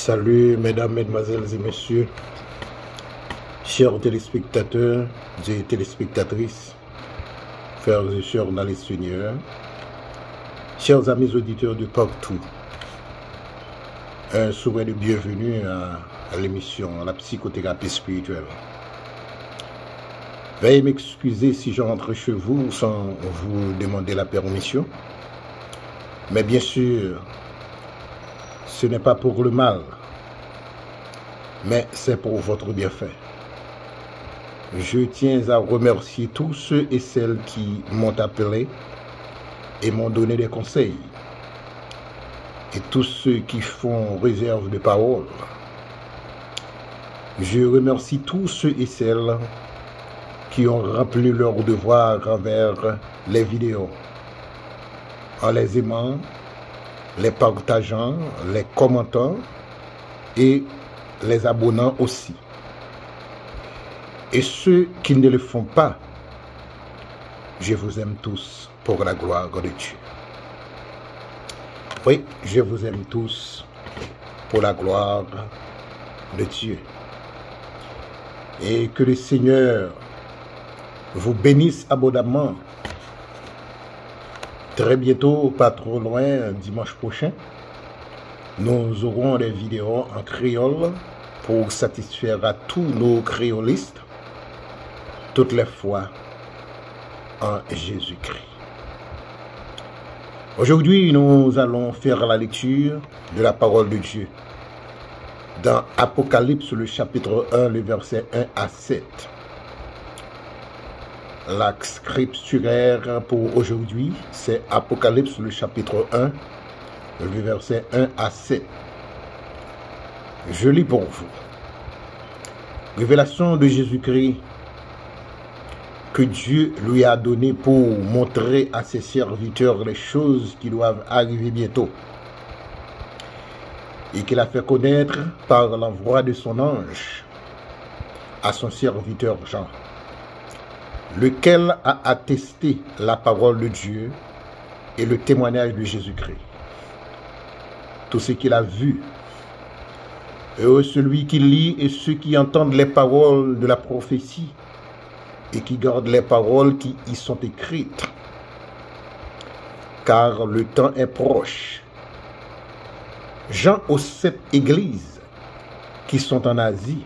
Salut mesdames, mesdemoiselles et messieurs, chers téléspectateurs et téléspectatrices, frères et sœurs dans les Seigneurs, chers amis auditeurs de partout, un souhait de bienvenue à l'émission, à la psychothérapie spirituelle. Veuillez m'excuser si j'entre chez vous sans vous demander la permission, mais bien sûr, ce n'est pas pour le mal, mais c'est pour votre bienfait. Je tiens à remercier tous ceux et celles qui m'ont appelé et m'ont donné des conseils, et tous ceux qui font réserve de parole. Je remercie tous ceux et celles qui ont rempli leur devoir envers les vidéos, en les aimant, les partageant, les commentant et les abonnant aussi. Et ceux qui ne le font pas, je vous aime tous pour la gloire de Dieu. Oui, je vous aime tous pour la gloire de Dieu. Et que le Seigneur vous bénisse abondamment. Très bientôt, pas trop loin, dimanche prochain, nous aurons des vidéos en créole pour satisfaire à tous nos créolistes, toutes les fois en Jésus-Christ. Aujourd'hui, nous allons faire la lecture de la parole de Dieu dans Apocalypse, le chapitre 1, le verset 1 à 7. La scripturaire pour aujourd'hui, c'est Apocalypse, le chapitre 1, le verset 1 à 7. Je lis pour vous. Révélation de Jésus-Christ que Dieu lui a donné pour montrer à ses serviteurs les choses qui doivent arriver bientôt et qu'il a fait connaître par l'envoi de son ange à son serviteur Jean, lequel a attesté la parole de Dieu et le témoignage de Jésus-Christ. Tout ce qu'il a vu. Heureux celui qui lit et ceux qui entendent les paroles de la prophétie et qui gardent les paroles qui y sont écrites, car le temps est proche. Jean aux 7 églises qui sont en Asie,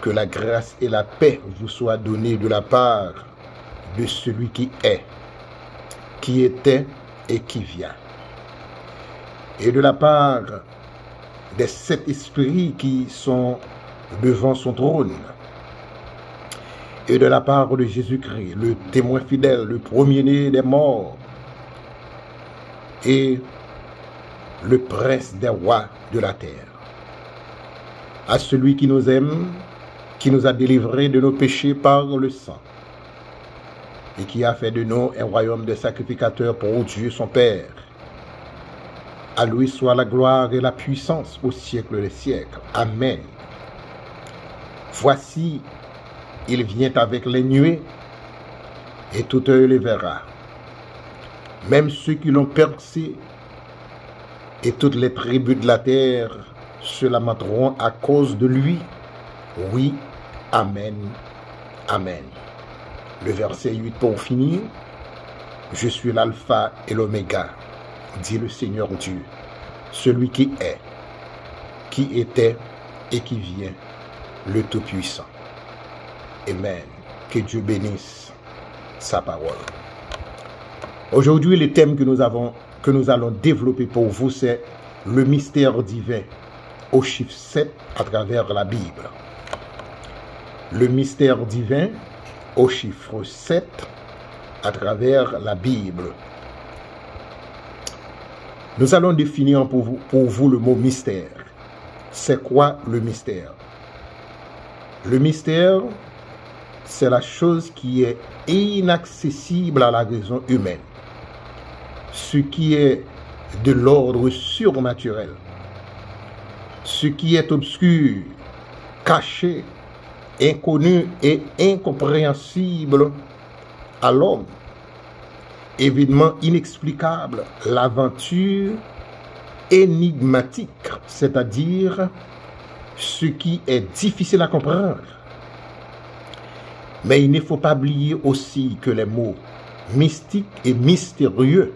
que la grâce et la paix vous soient données de la part de celui qui est, qui était et qui vient. Et de la part des 7 esprits qui sont devant son trône. Et de la part de Jésus-Christ, le témoin fidèle, le premier-né des morts. Et le prince des rois de la terre. À celui qui nous aime, qui nous a délivrés de nos péchés par le sang, et qui a fait de nous un royaume de sacrificateurs pour Dieu son Père. À lui soit la gloire et la puissance au siècle des siècles. Amen. Voici, il vient avec les nuées, et tout œil le verra. Même ceux qui l'ont percé, et toutes les tribus de la terre se lamenteront à cause de lui. Oui, amen, amen. Le verset 8 pour finir. Je suis l'alpha et l'oméga, dit le Seigneur Dieu, celui qui est, qui était et qui vient, le Tout-Puissant. Amen. Que Dieu bénisse sa parole. Aujourd'hui, le thème que nous allons développer pour vous, c'est le mystère divin au chiffre 7 à travers la Bible. Le mystère divin au chiffre 7 à travers la Bible. Nous allons définir pour vous le mot mystère. C'est quoi le mystère? Le mystère, c'est la chose qui est inaccessible à la raison humaine. Ce qui est de l'ordre surnaturel. Ce qui est obscur, caché, inconnu et incompréhensible à l'homme. Événement inexplicable, l'aventure énigmatique, c'est-à-dire ce qui est difficile à comprendre. Mais il ne faut pas oublier aussi que les mots mystiques et mystérieux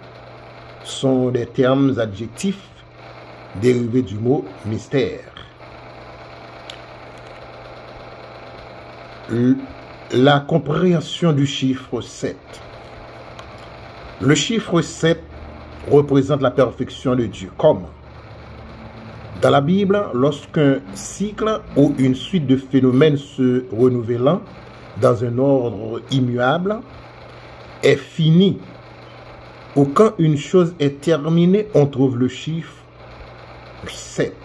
sont des termes adjectifs dérivés du mot mystère. La compréhension du chiffre 7. Le chiffre 7 représente la perfection de Dieu. Comme dans la Bible, lorsqu'un cycle ou une suite de phénomènes se renouvelant dans un ordre immuable est fini, ou quand une chose est terminée, on trouve le chiffre 7.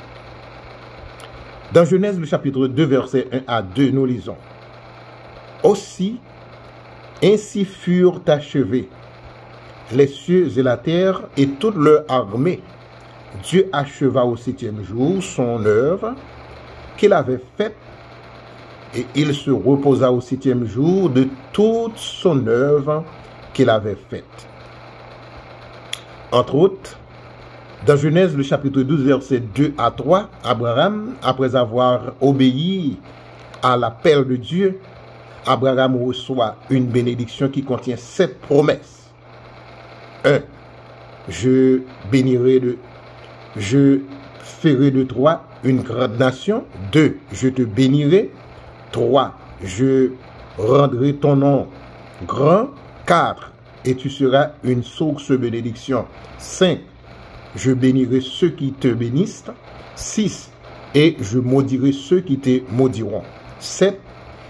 Dans Genèse, le chapitre 2, versets 1 à 2, nous lisons: Aussi, ainsi furent achevés les cieux et la terre et toute leur armée. Dieu acheva au 7e jour son œuvre qu'il avait faite, et il se reposa au 7e jour de toute son œuvre qu'il avait faite. Entre autres, dans Genèse, le chapitre 12, versets 2 à 3, Abraham, après avoir obéi à l'appel de Dieu, Abraham reçoit une bénédiction qui contient 7 promesses. 1. Je ferai de toi une grande nation. 2. Je te bénirai. 3. Je rendrai ton nom grand. 4. Et tu seras une source de bénédiction. 5. Je bénirai ceux qui te bénissent. 6. Et je maudirai ceux qui te maudiront. 7.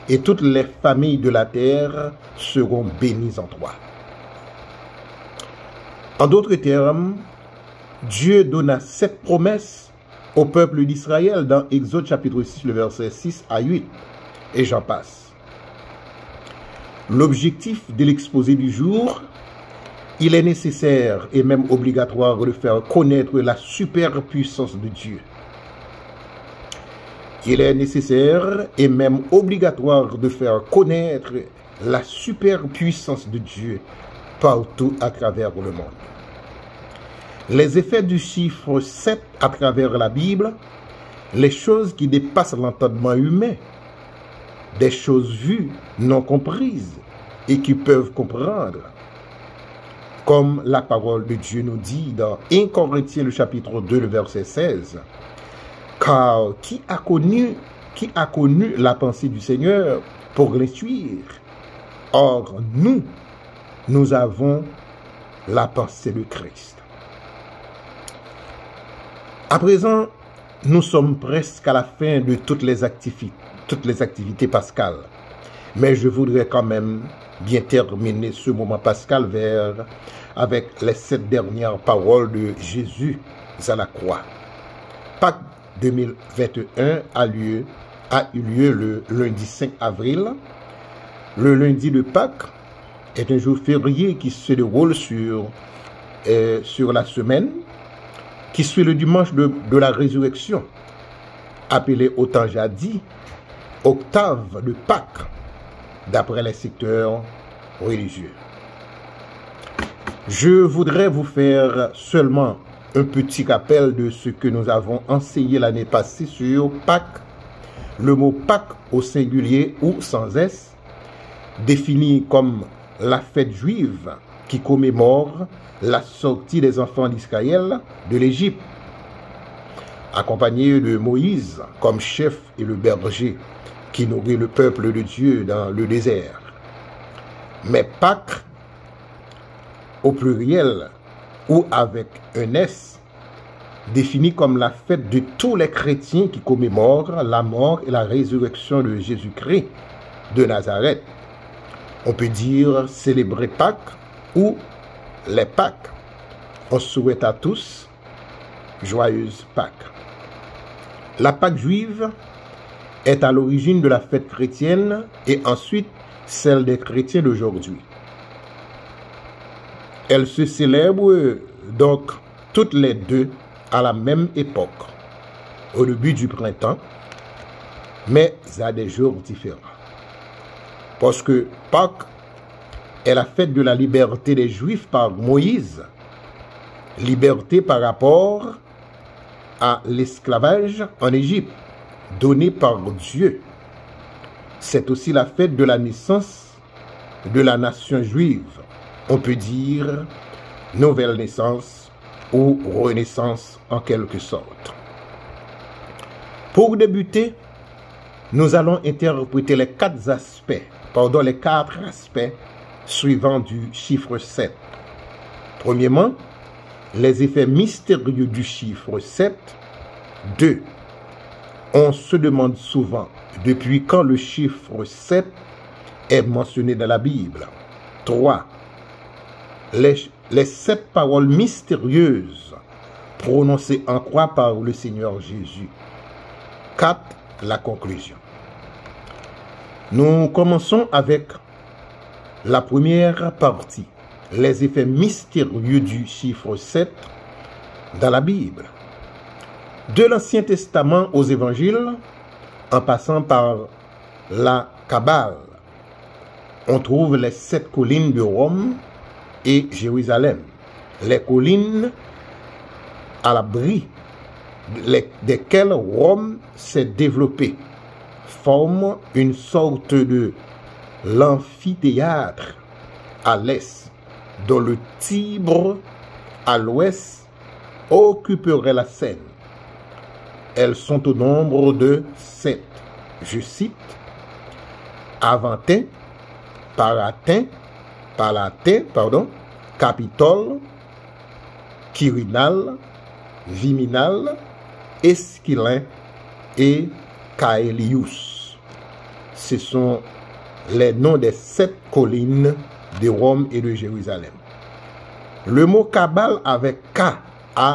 Et toutes les familles de la terre seront bénies en toi. En d'autres termes, Dieu donna 7 promesses au peuple d'Israël dans Exode chapitre 6, le verset 6 à 8. Et j'en passe. L'objectif de l'exposé du jour, il est nécessaire et même obligatoire de faire connaître la superpuissance de Dieu. Il est nécessaire et même obligatoire de faire connaître la superpuissance de Dieu partout à travers le monde. Les effets du chiffre 7 à travers la Bible, les choses qui dépassent l'entendement humain, des choses vues, non comprises et qui peuvent comprendre. Comme la parole de Dieu nous dit dans 1 Corinthiens le chapitre 2, le verset 16. Car qui a connu la pensée du Seigneur pour l'instruire? Or, nous avons la pensée de Christ. À présent, nous sommes presque à la fin de toutes les activités pascales. Mais je voudrais quand même bien terminer ce moment pascal avec les 7 dernières paroles de Jésus à la croix. Pâques 2021 a eu lieu le lundi 5 avril. Le lundi de Pâques est un jour férié qui se déroule sur la semaine qui suit le dimanche de la résurrection, appelé au temps jadis octave de Pâques, d'après les secteurs religieux. Je voudrais vous faire seulement un petit rappel de ce que nous avons enseigné l'année passée sur Pâques. Le mot Pâques au singulier ou sans S, défini comme la fête juive qui commémore la sortie des enfants d'Israël de l'Égypte, accompagné de Moïse comme chef et le berger qui nourrit le peuple de Dieu dans le désert. Mais Pâques, au pluriel ou avec un S, défini comme la fête de tous les chrétiens qui commémorent la mort et la résurrection de Jésus-Christ de Nazareth. On peut dire célébrer Pâques ou les Pâques. On souhaite à tous joyeuses Pâques. La Pâque juive est à l'origine de la fête chrétienne et ensuite celle des chrétiens d'aujourd'hui. Elle se célèbre donc toutes les deux à la même époque, au début du printemps, mais à des jours différents. Parce que Pâques est la fête de la liberté des Juifs par Moïse, liberté par rapport à l'esclavage en Égypte, donnée par Dieu. C'est aussi la fête de la naissance de la nation juive. On peut dire nouvelle naissance ou renaissance en quelque sorte. Pour débuter, nous allons interpréter les quatre aspects suivants du chiffre 7. Premièrement, les effets mystérieux du chiffre 7. 2. On se demande souvent depuis quand le chiffre 7 est mentionné dans la Bible. 3. Les 7 paroles mystérieuses prononcées en croix par le Seigneur Jésus. 4. La conclusion. Nous commençons avec la première partie, les effets mystérieux du chiffre 7 dans la Bible. De l'Ancien Testament aux Évangiles, en passant par la Kabbale, on trouve les 7 collines de Rome et Jérusalem. Les collines à l'abri desquelles Rome s'est développée forment une sorte de l'amphithéâtre à l'est, dont le Tibre à l'ouest occuperait la scène. Elles sont au nombre de 7. Je cite: Aventin, Palatin, Capitole, Quirinal, Viminal, Esquilin et Caelius. Ce sont les noms des 7 collines de Rome et de Jérusalem. Le mot Kabbale avec K-A-B-B-A-L-E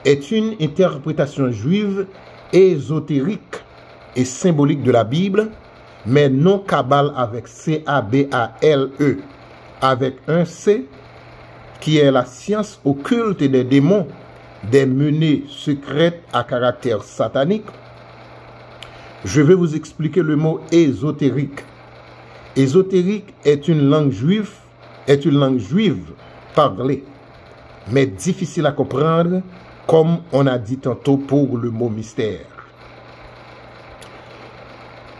est une interprétation juive ésotérique et symbolique de la Bible, mais non Kabbale avec C-A-B-A-L-E avec un C, qui est la science occulte des démons, des menées secrètes à caractère satanique. Je vais vous expliquer le mot ésotérique. Ésotérique est une langue juive parlée, mais difficile à comprendre, comme on a dit tantôt pour le mot mystère.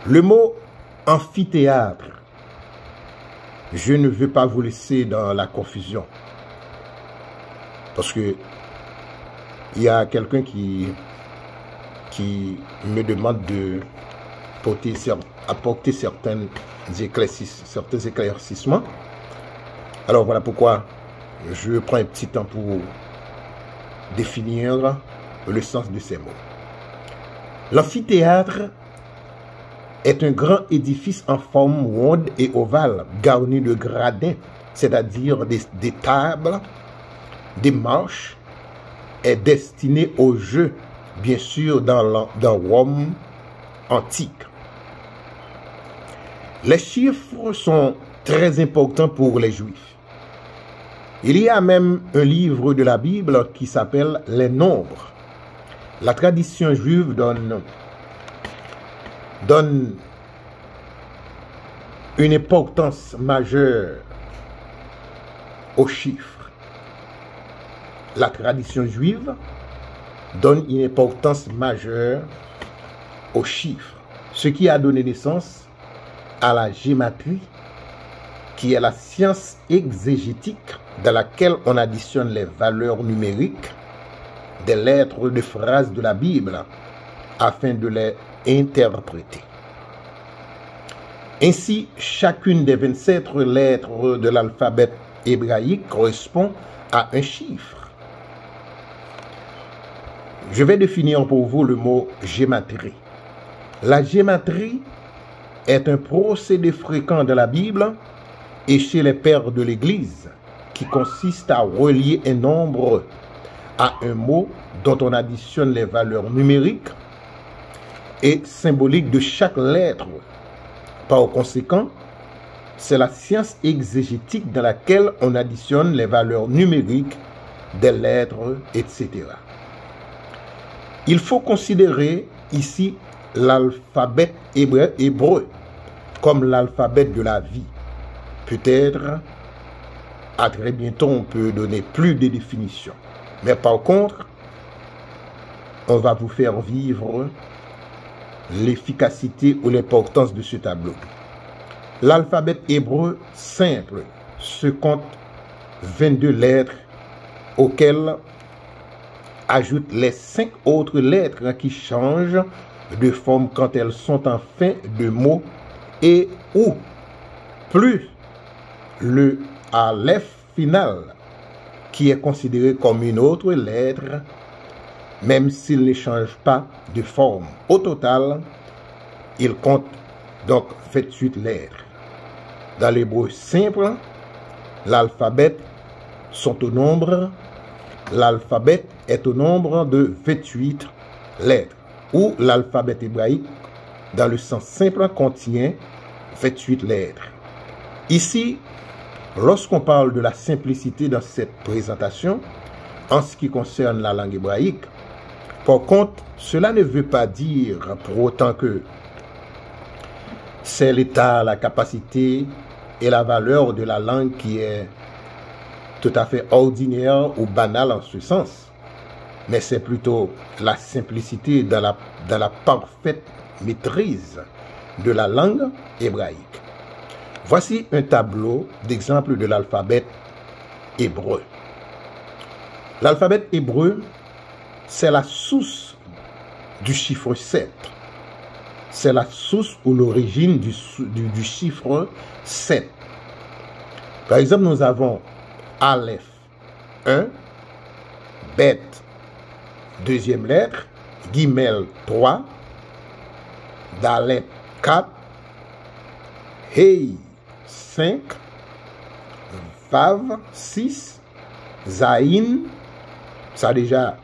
Le mot amphithéâtre, je ne veux pas vous laisser dans la confusion, parce que il y a quelqu'un qui me demande de apporter certains éclaircissements. Alors voilà pourquoi je prends un petit temps pour définir le sens de ces mots. L'amphithéâtre est un grand édifice en forme ronde et ovale, garni de gradins, c'est-à-dire des tables, des marches, est destiné au jeu, bien sûr, dans Rome antique. Les chiffres sont très importants pour les Juifs. Il y a même un livre de la Bible qui s'appelle Les Nombres. La tradition juive donne une importance majeure aux chiffres. La tradition juive donne une importance majeure aux chiffres, ce qui a donné naissance à la gématrie, qui est la science exégétique dans laquelle on additionne les valeurs numériques des lettres de phrases de la Bible afin de les interpréter. Ainsi, chacune des 27 lettres de l'alphabet hébraïque correspond à un chiffre. Je vais définir pour vous le mot gématrie. La gématrie est un procédé fréquent de la Bible et chez les pères de l'Église qui consiste à relier un nombre à un mot dont on additionne les valeurs numériques et symboliques de chaque lettre. Par conséquent, c'est la science exégétique dans laquelle on additionne les valeurs numériques des lettres, etc. Il faut considérer ici l'alphabet hébreu comme l'alphabet de la vie. Peut-être, à très bientôt, on peut donner plus de définitions. Mais par contre, on va vous faire vivre l'efficacité ou l'importance de ce tableau. L'alphabet hébreu simple se compte 22 lettres auxquelles ajoutent les 5 autres lettres qui changent de forme quand elles sont en fin de mot et ou plus le aleph final qui est considéré comme une autre lettre même s'il ne change pas de forme. Au total, il compte donc 28 lettres. Dans l'hébreu simple, l'alphabet est au nombre de 28 lettres, ou l'alphabet hébraïque, dans le sens simple, contient 28 lettres. Ici, lorsqu'on parle de la simplicité dans cette présentation, en ce qui concerne la langue hébraïque, par contre, cela ne veut pas dire pour autant que c'est l'état, la capacité et la valeur de la langue qui est tout à fait ordinaire ou banale en ce sens. Mais c'est plutôt la simplicité dans la parfaite maîtrise de la langue hébraïque. Voici un tableau d'exemple de l'alphabet hébreu. L'alphabet hébreu, c'est la source du chiffre 7. C'est la source ou l'origine du chiffre 7. Par exemple, nous avons Aleph 1, Bet, deuxième lettre, Gimel 3, Dalet 4, Hey 5, Vav 6, Zaïn, ça a déjà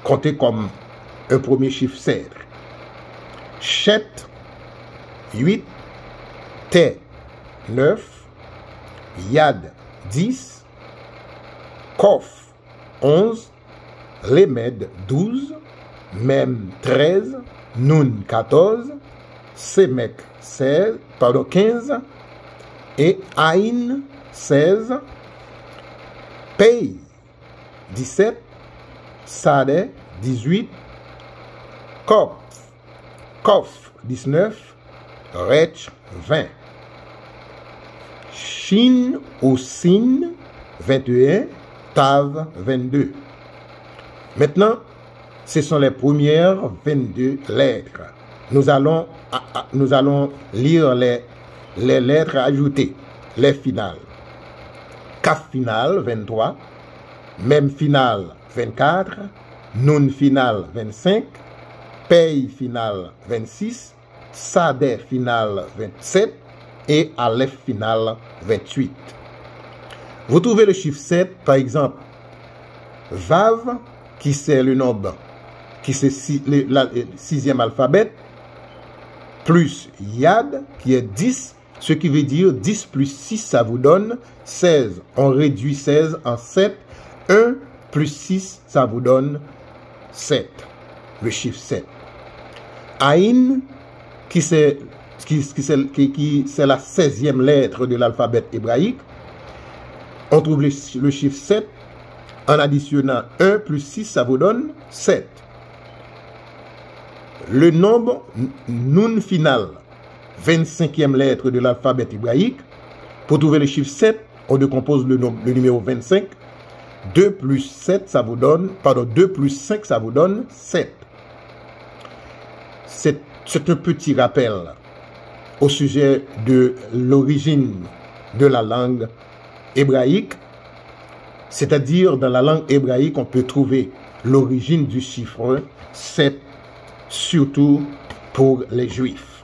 compté comme un premier chiffre 7. Chet 8, Te 9, Yad 10, Kof 11, Lemed 12, Mem 13, Nun 14, Semek 15 et Aïn 16, Pei 17, Sade 18, Kof 19, Rech 20, Shin ou Sin 21, Tav 22. Maintenant, ce sont les premières 22 lettres. Nous allons lire les lettres ajoutées, les finales. Kaf final 23, Mem final 24, Nun final 25, Pei final 26, Sade final 27 et Aleph final 28. Vous trouvez le chiffre 7, par exemple, Vav, qui c'est le nombre, qui c'est le sixième alphabet, plus Yad, qui est 10, ce qui veut dire 10 plus 6, ça vous donne 16. On réduit 16 en 7. 1 plus 6, ça vous donne 7. Le chiffre 7. Aïn, qui c'est la 16e lettre de l'alphabet hébraïque. On trouve le chiffre 7. En additionnant 1 plus 6, ça vous donne 7. Le nombre Nun final, 25e lettre de l'alphabet hébraïque. Pour trouver le chiffre 7, on décompose le numéro 25. 2 plus 7, ça vous donne, 2 plus 5, ça vous donne 7. C'est un petit rappel au sujet de l'origine de la langue hébraïque. C'est-à-dire, dans la langue hébraïque, on peut trouver l'origine du chiffre 7, surtout pour les Juifs.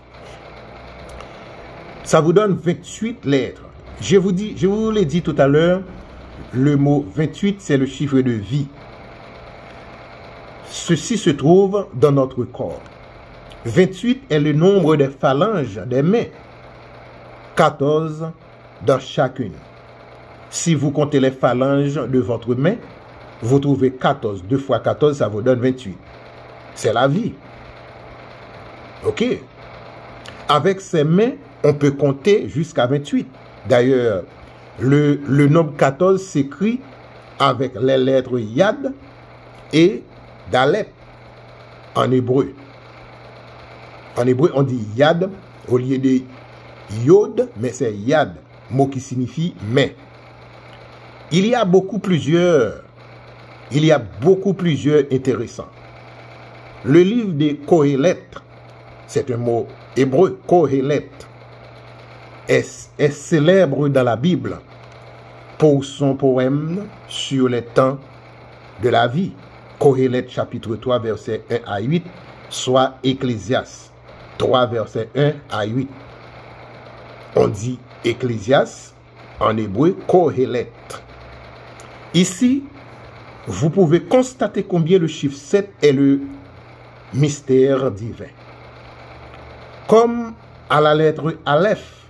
Ça vous donne 28 lettres. Je vous l'ai dit tout à l'heure, le mot 28, c'est le chiffre de vie. Ceci se trouve dans notre corps. 28 est le nombre des phalanges des mains. 14 dans chacune. Si vous comptez les phalanges de votre main, vous trouvez 14. 2 fois 14, ça vous donne 28. C'est la vie. Ok? Avec ses mains, on peut compter jusqu'à 28. D'ailleurs, le nombre 14 s'écrit avec les lettres Yad et Dalet en hébreu. En hébreu, on dit Yad au lieu de Yod, mais c'est Yad, mot qui signifie mais. Il y a beaucoup plusieurs intéressants. Le livre de Kohelet, c'est un mot hébreu, Kohelet, est célèbre dans la Bible pour son poème sur les temps de la vie. Kohelet chapitre 3 verset 1 à 8, soit Ecclésias 3 verset 1 à 8. On dit Ecclésias en hébreu Kohelet. Ici, vous pouvez constater combien le chiffre 7 est le mystère divin. Comme à la lettre Aleph,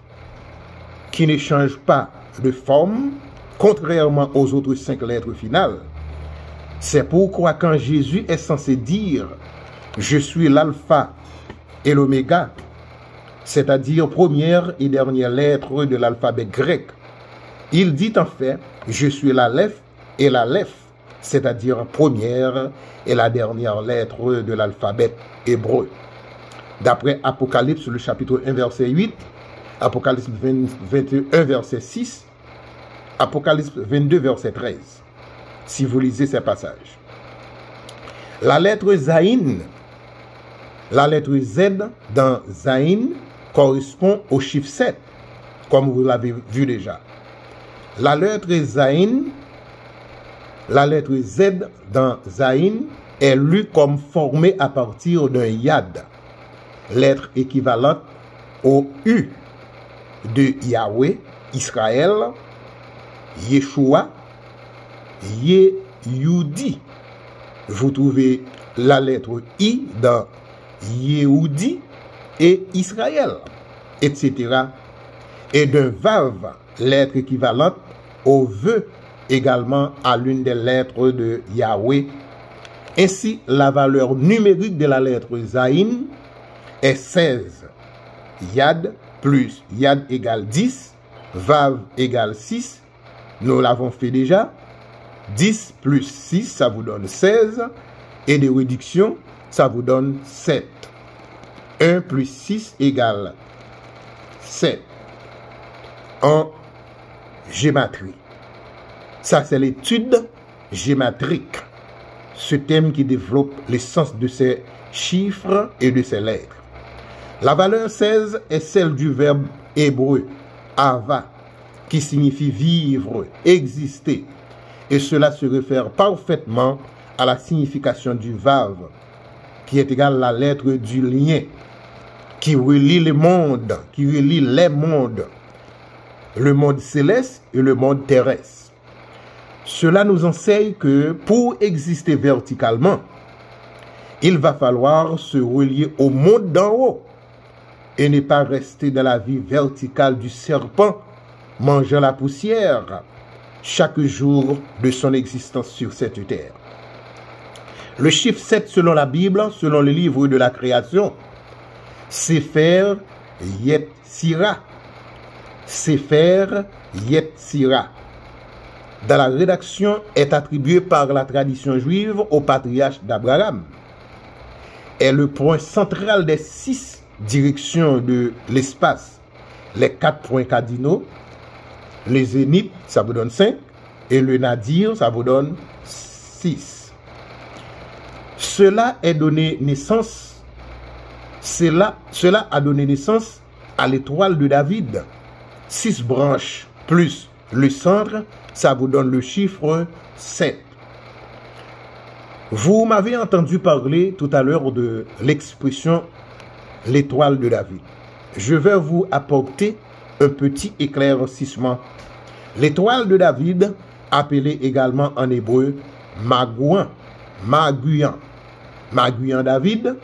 qui ne change pas de forme, contrairement aux autres 5 lettres finales. C'est pourquoi quand Jésus est censé dire « Je suis l'alpha et l'oméga », c'est-à-dire première et dernière lettre de l'alphabet grec, il dit en fait « Je suis l'Aleph et l'Aleph », c'est-à-dire première et la dernière lettre de l'alphabet hébreu. D'après Apocalypse, le chapitre 1, verset 8, Apocalypse 21, verset 6, Apocalypse 22, verset 13, si vous lisez ces passages. La lettre Zayin, la lettre Z dans Zayin correspond au chiffre 7, comme vous l'avez vu déjà. La lettre Zayin, la lettre Z dans Zayin est lue comme formée à partir d'un Yad, lettre équivalente au U de Yahweh, Israël, Yeshua, Yehudi. Vous trouvez la lettre I dans Yehudi et Israël, etc. Et d'un Vav, lettre équivalente au vœu, également à l'une des lettres de Yahweh. Ainsi, la valeur numérique de la lettre Zayin est 16. Yad plus Yad égale 10, Vav égale 6, nous l'avons fait déjà. 10 plus 6, ça vous donne 16, et de réduction, ça vous donne 7. 1 plus 6 égale 7 en gématrie. Ça, c'est l'étude gématrique, ce thème qui développe le sens de ces chiffres et de ces lettres. La valeur 16 est celle du verbe hébreu ava, qui signifie vivre, exister. Et cela se réfère parfaitement à la signification du vav, qui est égal à la lettre du lien, qui relie les mondes, le monde céleste et le monde terrestre. Cela nous enseigne que pour exister verticalement, il va falloir se relier au monde d'en haut et ne pas rester dans la vie verticale du serpent, mangeant la poussière chaque jour de son existence sur cette terre. Le chiffre 7 selon la Bible, selon le livre de la création, Sefer Yetzira. Sefer Yetzira. Dans la rédaction est attribué par la tradition juive au patriarche d'Abraham. Est le point central des 6 directions de l'espace. Les 4 points cardinaux, les zéniths, ça vous donne 5, et le nadir, ça vous donne 6. Cela a donné naissance à l'étoile de David. 6 branches plus le centre, ça vous donne le chiffre 7. Vous m'avez entendu parler tout à l'heure de l'expression l'étoile de David. Je vais vous apporter un petit éclaircissement. L'étoile de David, appelée également en hébreu Maguan David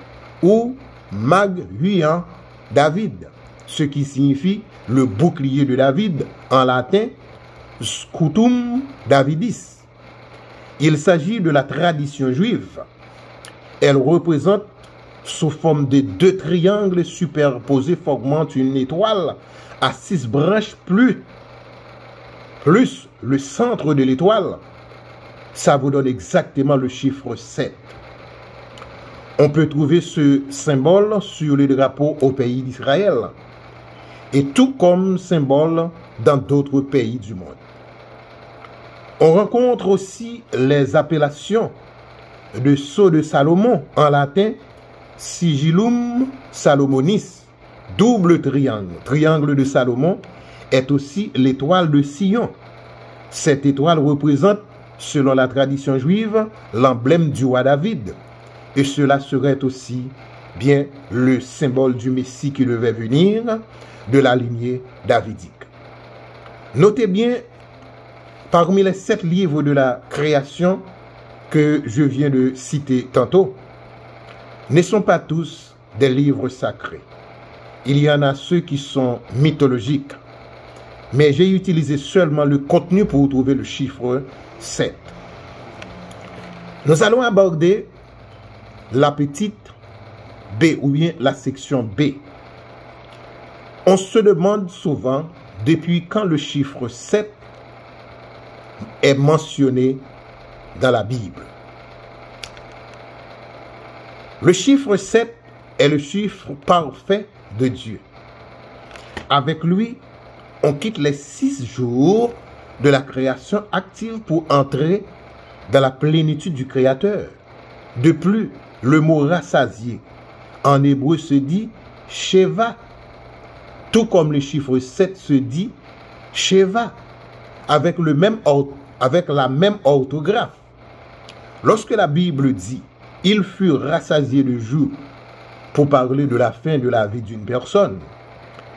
ou Maguan David, ce qui signifie le bouclier de David en latin Scutum Davidis. Il s'agit de la tradition juive. Elle représente sous forme de 2 triangles superposés formant une étoile à 6 branches plus le centre de l'étoile. ça vous donne exactement le chiffre 7. On peut trouver ce symbole sur le drapeau au pays d'Israël, et tout comme symbole dans d'autres pays du monde. On rencontre aussi les appellations de sceau de Salomon, en latin Sigillum Salomonis, double triangle. Triangle de Salomon est aussi l'étoile de Sion. Cette étoile représente, selon la tradition juive, l'emblème du roi David. Et cela serait aussi bien le symbole du Messie qui devait venir de la lignée davidique. Notez bien, parmi les 7 livres de la création que je viens de citer tantôt, ne sont pas tous des livres sacrés. Il y en a ceux qui sont mythologiques. Mais j'ai utilisé seulement le contenu pour trouver le chiffre 7. Nous allons aborder la petite B, ou bien la section B. On se demande souvent depuis quand le chiffre 7 est mentionné dans la Bible. Le chiffre 7 est le chiffre parfait de Dieu. Avec lui, on quitte les 6 jours de la création active pour entrer dans la plénitude du Créateur. De plus, le mot rassasié en hébreu se dit Sheva, tout comme le chiffre 7 se dit Sheva, avec la même orthographe. Lorsque la Bible dit « Il fut rassasié de jour » pour parler de la fin de la vie d'une personne,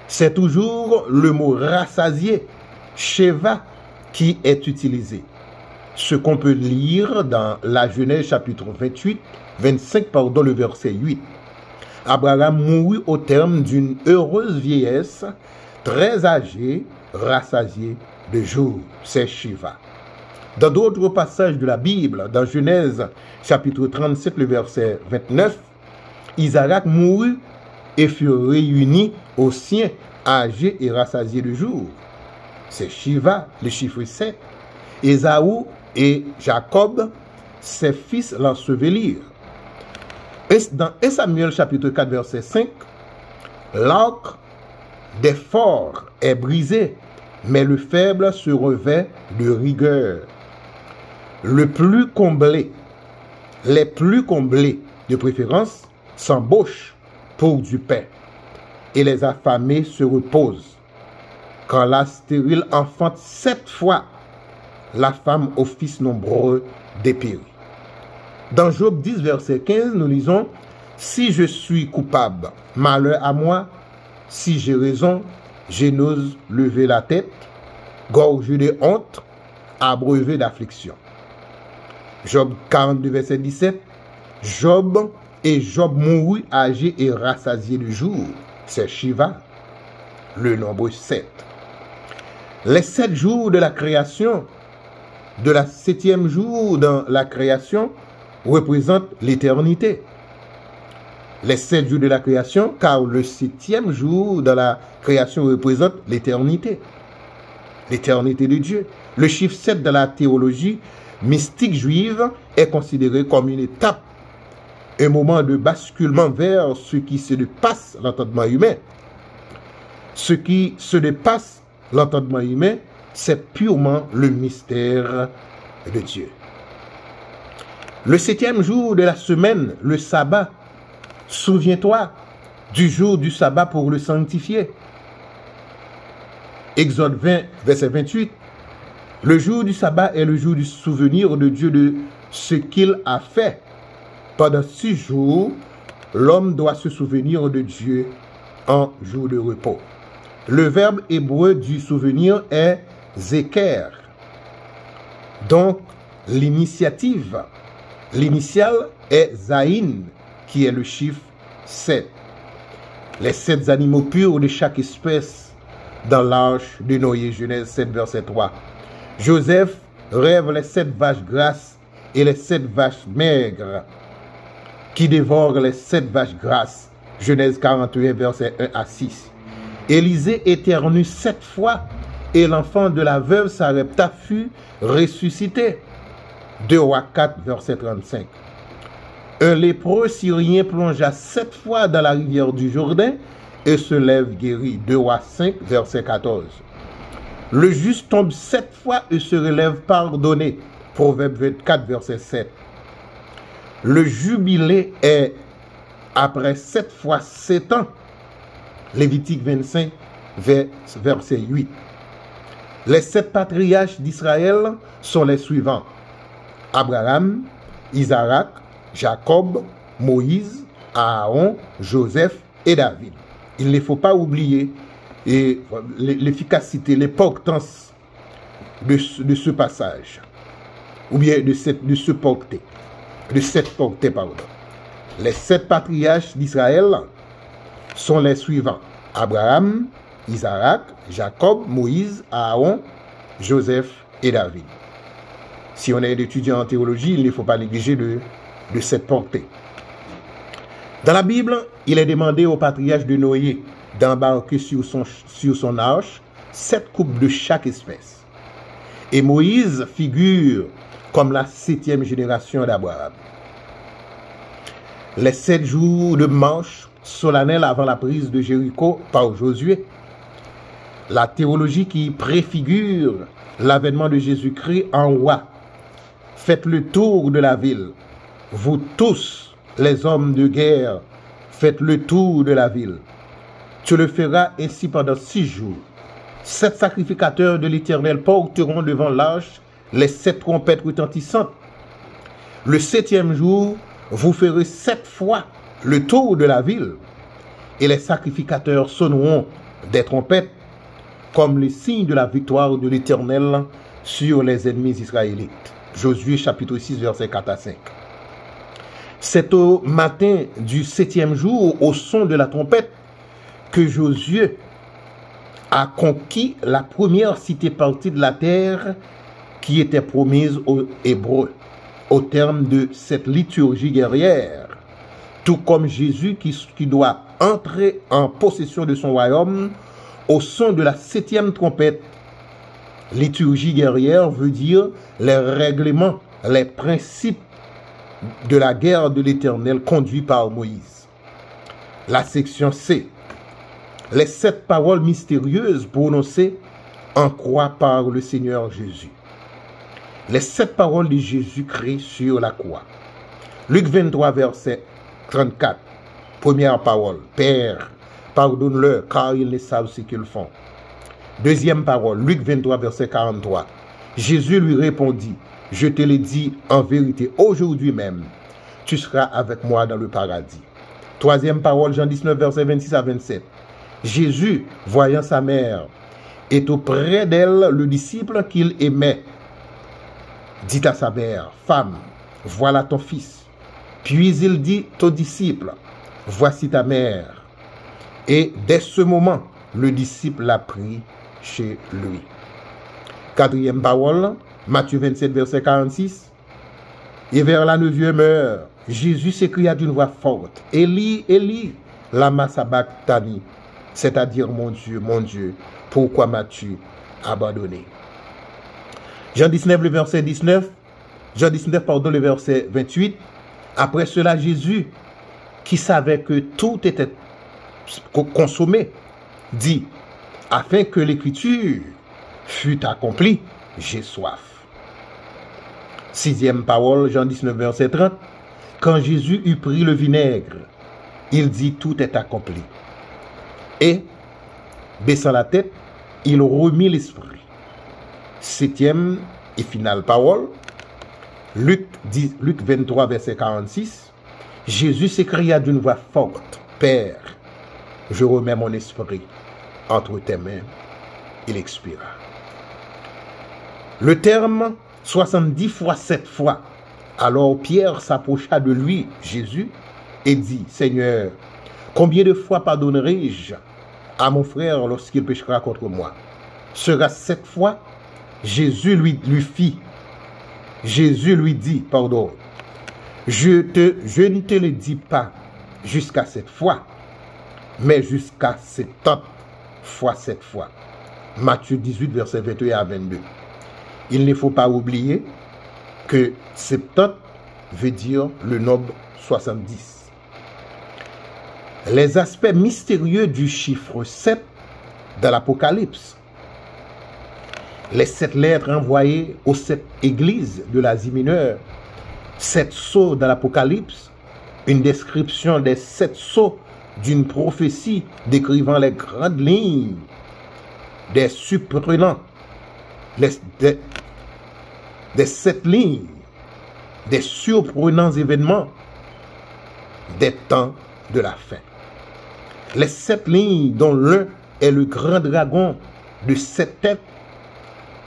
c'est toujours le mot « rassasié », « Sheva » qui est utilisé. Ce qu'on peut lire dans la Genèse chapitre 25, le verset 8. Abraham mourut au terme d'une heureuse vieillesse, très âgé, rassasié de jour. C'est Shiva. Dans d'autres passages de la Bible, dans Genèse chapitre 37, le verset 29, Isaac mourut et fut réuni aux siens, âgé et rassasié de jour. C'est Shiva, le chiffre 7. Ésaü et Jacob, ses fils, l'ensevelirent. Dans 1 Samuel chapitre 4, verset 5, l'arc des forts est brisé, mais le faible se revêt de rigueur. Les plus comblés, de préférence, s'embauchent pour du pain, et les affamés se reposent. Quand la stérile enfante 7 fois, la femme aux fils nombreux dépérit. Dans Job 10, verset 15, nous lisons « Si je suis coupable, malheur à moi, si j'ai raison, je n'ose lever la tête, gorgé de honte, abreuvé d'affliction. » Job 42, verset 17, « Job mourut âgé et rassasié de jour. » C'est Shiva, le nombre 7. Les 7 jours de la création, de la 7e jour dans la création, représentent l'éternité. Les 7 jours de la création, car le 7e jour dans la création représente l'éternité. L'éternité de Dieu. Le chiffre 7 dans la théologie mystique juive est considéré comme une étape, un moment de basculement vers ce qui se dépasse l'entendement humain. Ce qui se dépasse l'entendement humain, c'est purement le mystère de Dieu. Le 7e jour de la semaine, le sabbat, souviens-toi du jour du sabbat pour le sanctifier. Exode 20, verset 28. Le jour du sabbat est le jour du souvenir de Dieu de ce qu'il a fait. Pendant 6 jours, l'homme doit se souvenir de Dieu en jour de repos. Le verbe hébreu du souvenir est zeker. Donc, l'initiative, l'initiale est zaïn, qui est le chiffre 7. Les 7 animaux purs de chaque espèce dans l'arche de Noé, Genèse 7, verset 3. Joseph rêve les 7 vaches grasses et les 7 vaches maigres qui dévorent les 7 vaches grasses. Genèse 41, verset 1 à 6. Élisée éternue 7 fois et l'enfant de la veuve Sarepta fut ressuscité. 2 Rois 4, verset 35. Un lépreux syrien plongea 7 fois dans la rivière du Jourdain et se lève guéri. 2 Rois 5, verset 14. Le juste tombe 7 fois et se relève pardonné. Proverbe 24, verset 7. Le jubilé est après 7 fois 7 ans. Lévitique 25, verset 8. Les 7 patriarches d'Israël sont les suivants. Abraham, Isaac, Jacob, Moïse, Aaron, Joseph et David. Il ne faut pas oublier l'efficacité, l'importance de ce passage, ou bien de cette portée. Les 7 patriarches d'Israël sont les suivants. Abraham, Isaac, Jacob, Moïse, Aaron, Joseph et David. Si on est étudiant en théologie, il ne faut pas négliger de cette portée. Dans la Bible, il est demandé au patriarche de Noé d'embarquer sur son arche 7 couples de chaque espèce. Et Moïse figure comme la 7e génération d'Abraham. Les 7 jours de marche solennelle avant la prise de Jéricho par Josué, la théologie qui préfigure l'avènement de Jésus-Christ en roi. Faites le tour de la ville. Vous tous, les hommes de guerre, faites le tour de la ville. Tu le feras ainsi pendant 6 jours. 7 sacrificateurs de l'Éternel porteront devant l'arche les 7 trompettes retentissantes. Le 7e jour, vous ferez 7 fois le tour de la ville, et les sacrificateurs sonneront des trompettes comme les signes de la victoire de l'Éternel sur les ennemis israélites. Josué chapitre 6, versets 4 à 5. C'est au matin du 7e jour, au son de la trompette, que Josué a conquis la première cité partie de la terre qui était promise aux Hébreux, au terme de cette liturgie guerrière, tout comme Jésus qui doit entrer en possession de son royaume au son de la 7e trompette. Liturgie guerrière veut dire les règlements, les principes de la guerre de l'Éternel conduits par Moïse. La section C. Les 7 paroles mystérieuses prononcées en croix par le Seigneur Jésus. Les 7 paroles de Jésus-Christ sur la croix. Luc 23, verset 34. Première parole. Père, pardonne-leur car ils ne savent ce qu'ils font. Deuxième parole. Luc 23, verset 43. Jésus lui répondit, je te l'ai dit en vérité, aujourd'hui même, tu seras avec moi dans le paradis. Troisième parole, Jean 19, verset 26 à 27. Jésus, voyant sa mère, est auprès d'elle le disciple qu'il aimait. Dit à sa mère, femme, voilà ton fils. Puis il dit au disciple, voici ta mère. Et dès ce moment, le disciple l'a pris chez lui. Quatrième parole, Matthieu 27, verset 46. Et vers la 9e heure, Jésus s'écria d'une voix forte, Élie, Élie, lama sabachthani, c'est-à-dire mon Dieu, pourquoi m'as-tu abandonné? Jean 19, le verset 19, le verset 28. Après cela, Jésus, qui savait que tout était consommé, dit, afin que l'écriture fût accomplie, j'ai soif. 6e parole, Jean 19, verset 30. Quand Jésus eut pris le vinaigre, il dit, tout est accompli. Et, baissant la tête, il remit l'esprit. 7e et finale parole, Luc 23, verset 46. Jésus s'écria d'une voix forte, Père, je remets mon esprit entre tes mains. Il expira. Le terme 70 fois 7 fois. Alors Pierre s'approcha de lui, Jésus, et dit, Seigneur, combien de fois pardonnerai-je à mon frère lorsqu'il péchera contre moi? Sera 7 fois? Jésus lui dit, pardon, je ne te le dis pas jusqu'à 7 fois, mais jusqu'à 70 fois 7 fois. Matthieu 18, verset 21 à 22. Il ne faut pas oublier que 70 veut dire le nombre 70. Les aspects mystérieux du chiffre 7 dans l'Apocalypse. Les 7 lettres envoyées aux 7 églises de l'Asie mineure. 7 sceaux dans l'Apocalypse. Une description des 7 sceaux d'une prophétie décrivant les grandes lignes des surprenants, des 7 lignes, des surprenants événements des temps de la fin. Les 7 lignes dont l'un est le grand dragon de 7 têtes,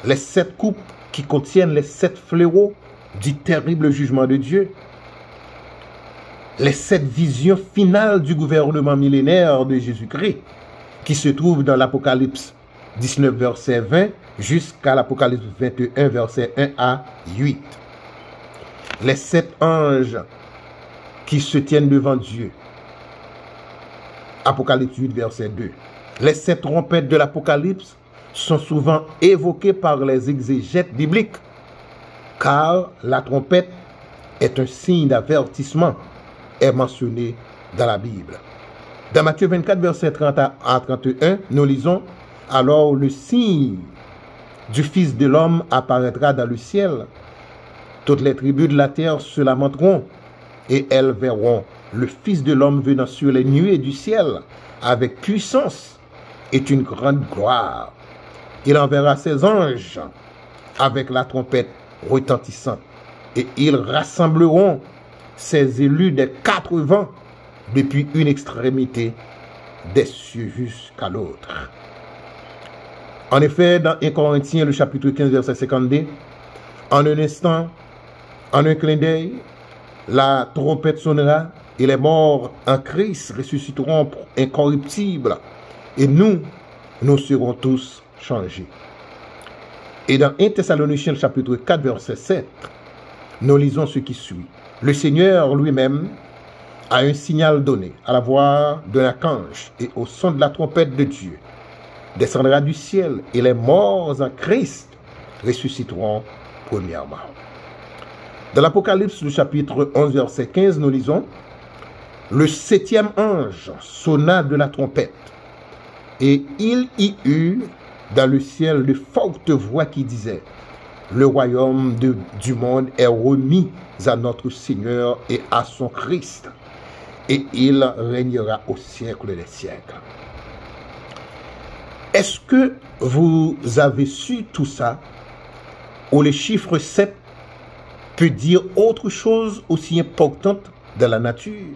les 7 coupes qui contiennent les 7 fléaux du terrible jugement de Dieu, les 7 visions finales du gouvernement millénaire de Jésus-Christ qui se trouvent dans l'Apocalypse 19 verset 20 jusqu'à l'Apocalypse 21 verset 1 à 8. Les 7 anges qui se tiennent devant Dieu. Apocalypse 8 verset 2. Les 7 trompettes de l'Apocalypse sont souvent évoquées par les exégètes bibliques, car la trompette est un signe d'avertissement, est mentionné dans la Bible. Dans Matthieu 24 verset 30 à 31, nous lisons: alors le signe du Fils de l'homme apparaîtra dans le ciel. Toutes les tribus de la terre se lamenteront, et elles verront le Fils de l'homme venant sur les nuées du ciel, avec puissance et une grande gloire. Il enverra ses anges avec la trompette retentissante, et ils rassembleront ses élus des 4 vents, depuis une extrémité des cieux jusqu'à l'autre. En effet, dans 1 Corinthiens, le chapitre 15, verset 52, en un instant, en un clin d'œil, la trompette sonnera et les morts en Christ ressusciteront incorruptibles et nous serons tous changés. Et dans 1 Thessaloniciens, chapitre 4, verset 7, nous lisons ce qui suit. Le Seigneur lui-même a un signal donné à la voix d'un archange et au son de la trompette de Dieu descendra du ciel et les morts en Christ ressusciteront premièrement. Dans l'Apocalypse, le chapitre 11, verset 15, nous lisons: le 7e ange sonna de la trompette, et il y eut dans le ciel de fortes voix qui disaient: le royaume du monde est remis à notre Seigneur et à son Christ, et il régnera au siècle des siècles. Est-ce que vous avez su tout ça, ou le chiffre 7 peut dire autre chose aussi importante dans la nature?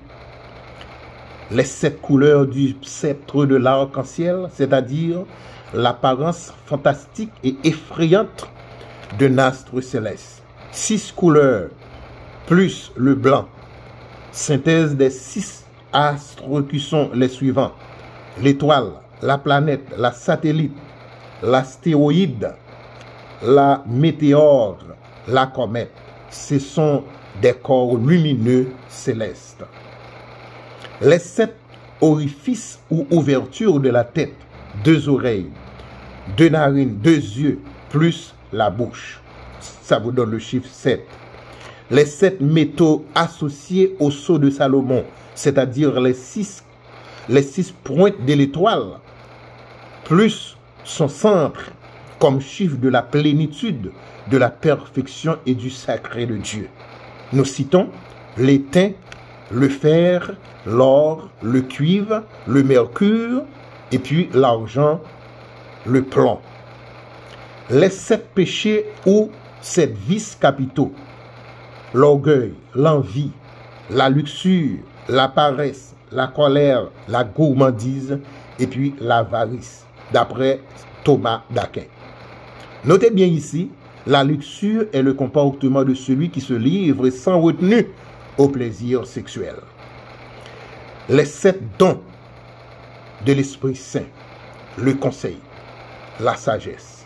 Les 7 couleurs du sceptre de l'arc-en-ciel, c'est-à-dire l'apparence fantastique et effrayante d'un astre céleste. 6 couleurs plus le blanc, synthèse des 6 astres qui sont les suivants: l'étoile, la planète, la satellite, l'astéroïde, la météore, la comète. Ce sont des corps lumineux célestes. Les 7 orifices ou ouvertures de la tête, 2 oreilles, 2 narines, 2 yeux, plus la bouche. Ça vous donne le chiffre 7. Les 7 métaux associés au sceau de Salomon, c'est-à-dire les 6 pointes de l'étoile, plus son centre, comme chiffre de la plénitude, de la perfection et du sacré de Dieu. Nous citons l'étain, le fer, l'or, le cuivre, le mercure, et puis l'argent, le plomb. Les 7 péchés ou 7 vices capitaux: l'orgueil, l'envie, la luxure, la paresse, la colère, la gourmandise, et puis l'avarice, d'après Thomas d'Aquin. Notez bien ici, la luxure est le comportement de celui qui se livre sans retenue au plaisir sexuel. Les 7 dons de l'Esprit Saint: le conseil, la sagesse,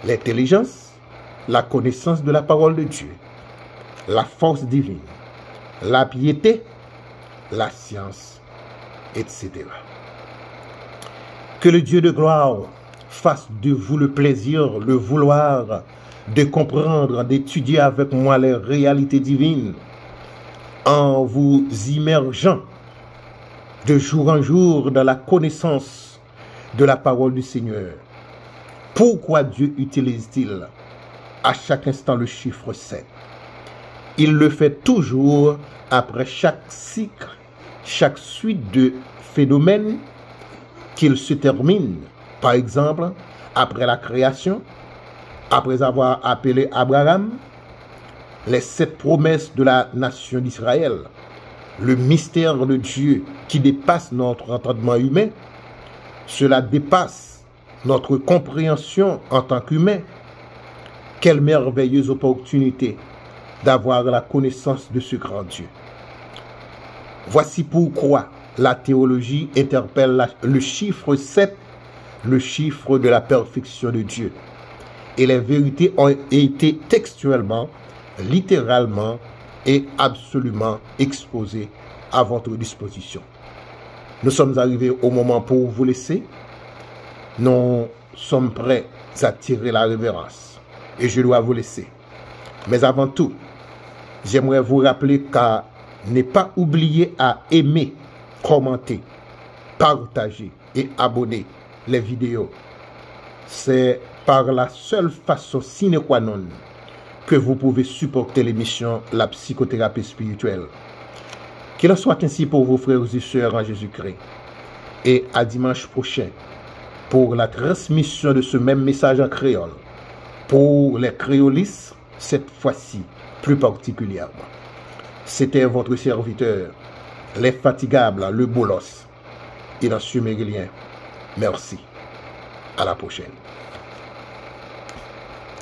l'intelligence, la connaissance de la parole de Dieu, la force divine, la piété, la science, etc. Que le Dieu de gloire fasse de vous le plaisir, le vouloir, de comprendre, d'étudier avec moi les réalités divines en vous immergeant de jour en jour dans la connaissance de la parole du Seigneur. Pourquoi Dieu utilise-t-il à chaque instant le chiffre 7? Il le fait toujours après chaque cycle, chaque suite de phénomènes qu'il se termine. Par exemple, après la création, après avoir appelé Abraham, les 7 promesses de la nation d'Israël, le mystère de Dieu qui dépasse notre entendement humain, cela dépasse notre compréhension en tant qu'humain. Quelle merveilleuse opportunité d'avoir la connaissance de ce grand Dieu. Voici pourquoi la théologie interpelle le chiffre 7, le chiffre de la perfection de Dieu. Et les vérités ont été textuellement, littéralement et absolument exposées à votre disposition. Nous sommes arrivés au moment pour vous laisser. Nous sommes prêts à tirer la révérence. Et je dois vous laisser. Mais avant tout, j'aimerais vous rappeler qu'à ne pas oublier à aimer, commenter, partager et abonner les vidéos. C'est par la seule façon sine qua non que vous pouvez supporter l'émission La Psychothérapie Spirituelle. Qu'il en soit ainsi pour vos frères et sœurs en Jésus-Christ. Et à dimanche prochain pour la transmission de ce même message en créole. Pour les créolistes, cette fois-ci plus particulièrement. C'était votre serviteur, l'infatigable, le bolos, Inacio Mérilien. Merci. À la prochaine.